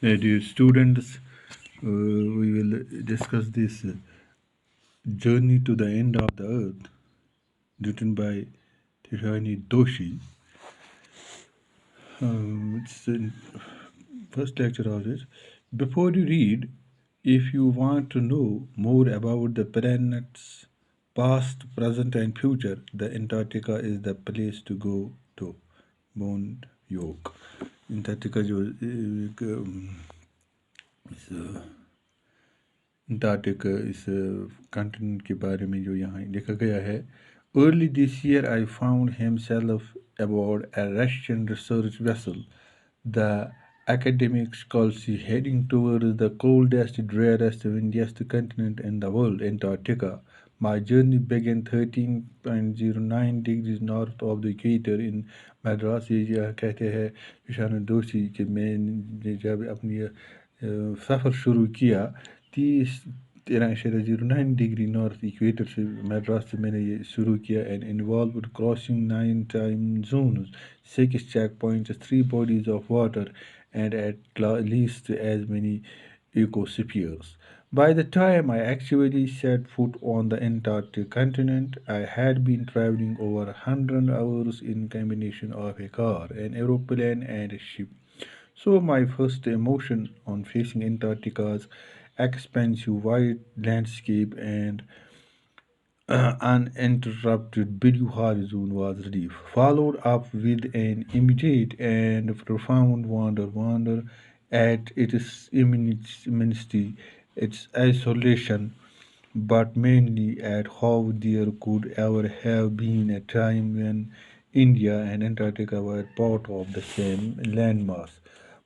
Dear students, we will discuss this Journey to the End of the Earth, written by Tirani Doshi. It's the first lecture of this. Before you read, if you want to know more about the planet's past, present, and future, the Antarctica is the place to go to. Mount York. Antarctica जो Antarctic इस continent के बारे में जो यहाँ लिखा गया है early this year I found himself aboard a Russian research vessel. The academic Skolsky heading towards the coldest, driest, windiest continent in the world, Antarctica. My journey began 13.09 degrees north of the equator in Madras. ये कहते हैं ईशान दोषी कि मैंने जब अपनी सफ़र शुरू किया 13.09 डिग्री नॉर्थ इक्वेटर से मद्रास से मैंने ये शुरू किया and involve crossing 9 time zones, 6 checkpoints, 3 bodies of water, and at least as many ecospheres. By the time I actually set foot on the Antarctic continent, I had been traveling over 100 hours in combination of a car, an aeroplane, and a ship. So my first emotion on facing Antarctica's expansive wide landscape and uninterrupted blue horizon was relief, followed up with an immediate and profound wonder at its immensity, its isolation, but mainly at how there could ever have been a time when India and Antarctica were part of the same landmass.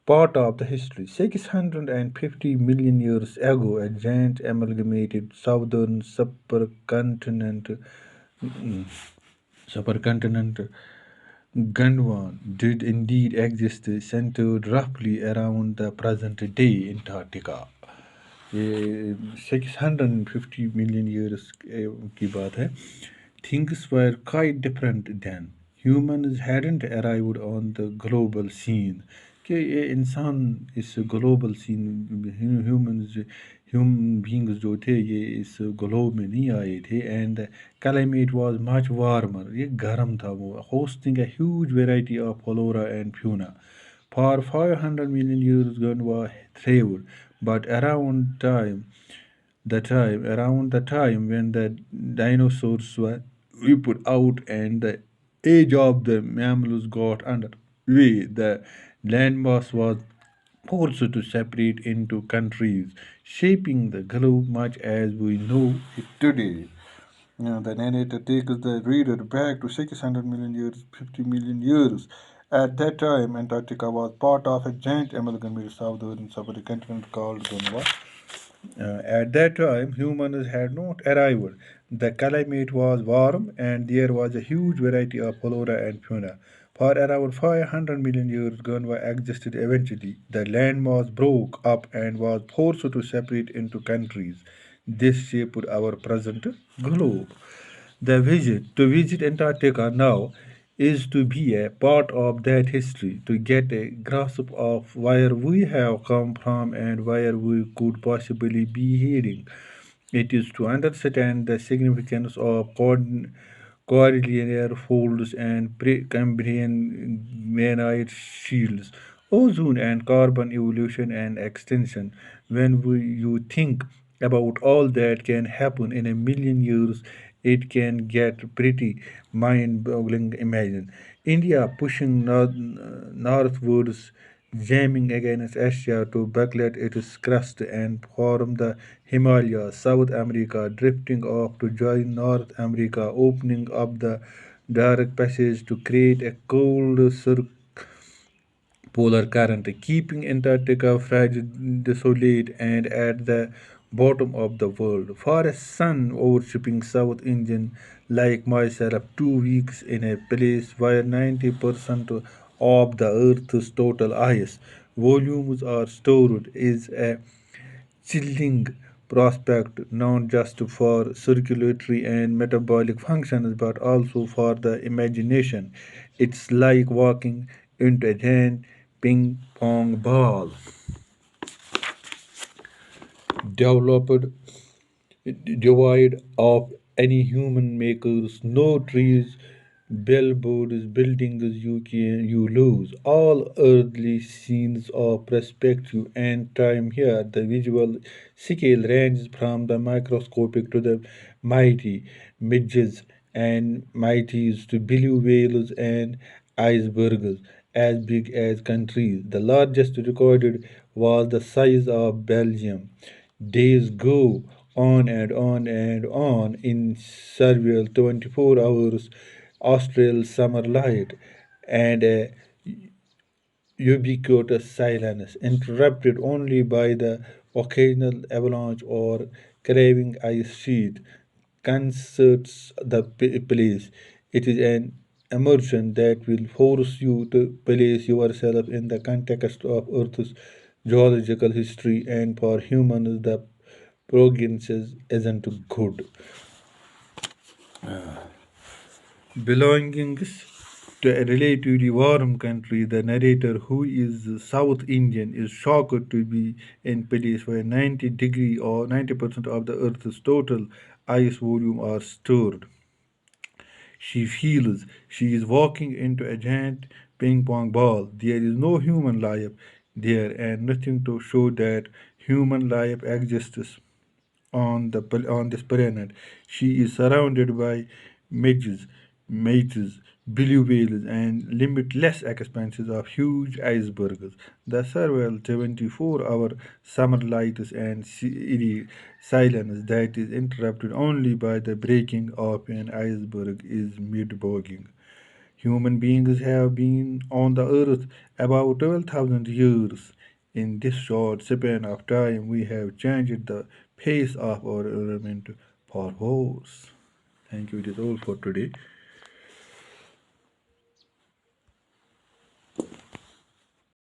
Part of the history. 650 million years ago, a giant amalgamated southern supercontinent Gondwana did indeed exist, centered roughly around the present-day Antarctica. ये 650 million years की बात है. Things were quite different then. Humans hadn't arrived on the global scene. कि ये इंसान इस global scene human beings जो थे ये इस ग्लोब में नहीं आए थे and climate was much warmer. ये गर्म था वो, hosting a huge variety of flora and fauna. For 500 million years Gondwana thrived, but around the time when the dinosaurs were wiped out and the age of the mammals got underway, the landmass was forced to separate into countries, shaping the globe much as we know it today. The narrator takes the reader back to 600 million years, 50 million years. At that time, Antarctica was part of a giant amalgamated southern subcontinent called Gondwana. At that time, humans had not arrived. The climate was warm and there was a huge variety of flora and fauna. For around 500 million years, Gondwana existed eventually. The landmass broke up and was forced to separate into countries. This shaped our present globe. The visit to visit Antarctica now is to be a part of that history, to get a grasp of where we have come from and where we could possibly be heading. It is to understand the significance of corallian folds and Precambrian granite shields, ozone and carbon evolution and extinction. You think about all that can happen in a million years, it can get pretty mind-boggling. Imagine India pushing northwards, jamming against Asia to buckle its crust and form the Himalayas, South America drifting off to join North America, opening up the direct passage to create a cold polar current, keeping Antarctica fragile, desolate, and at the bottom of the world. For a sun worshipping South Indian like myself, 2 weeks in a place where 90% of the Earth's total ice volumes are stored is a chilling prospect not just for circulatory and metabolic functions but also for the imagination. It's like walking into a giant ping pong ball. developed divide of any human makers, no trees, billboards, buildings you lose. All earthly scenes of perspective and time here. The visual scale ranges from the microscopic to the mighty midges and mighties to blue whales and icebergs as big as countries. The largest recorded was the size of Belgium. Days go on and on and on in several 24 hours austral summer light and a ubiquitous silence, interrupted only by the occasional avalanche or craving ice sheet, concerts the place. It is an immersion that will force you to place yourself in the context of Earth's geological history, and for humans, the prognosis isn't good. Belongings to a relatively warm country, the narrator, who is South Indian, is shocked to be in place where 90 degree or 90% of the Earth's total ice volume are stored. She feels she is walking into a giant ping pong ball. There is no human life there and nothing to show that human life exists on this planet. She is surrounded by midges, mates, blue whales, and limitless expanses of huge icebergs. The several 24-hour summer lights and eerie silence that is interrupted only by the breaking of an iceberg is mid-bogging. Human beings have been on the earth about 12,000 years. In this short span of time, we have changed the pace of our environment for horse. Thank you. It is all for today.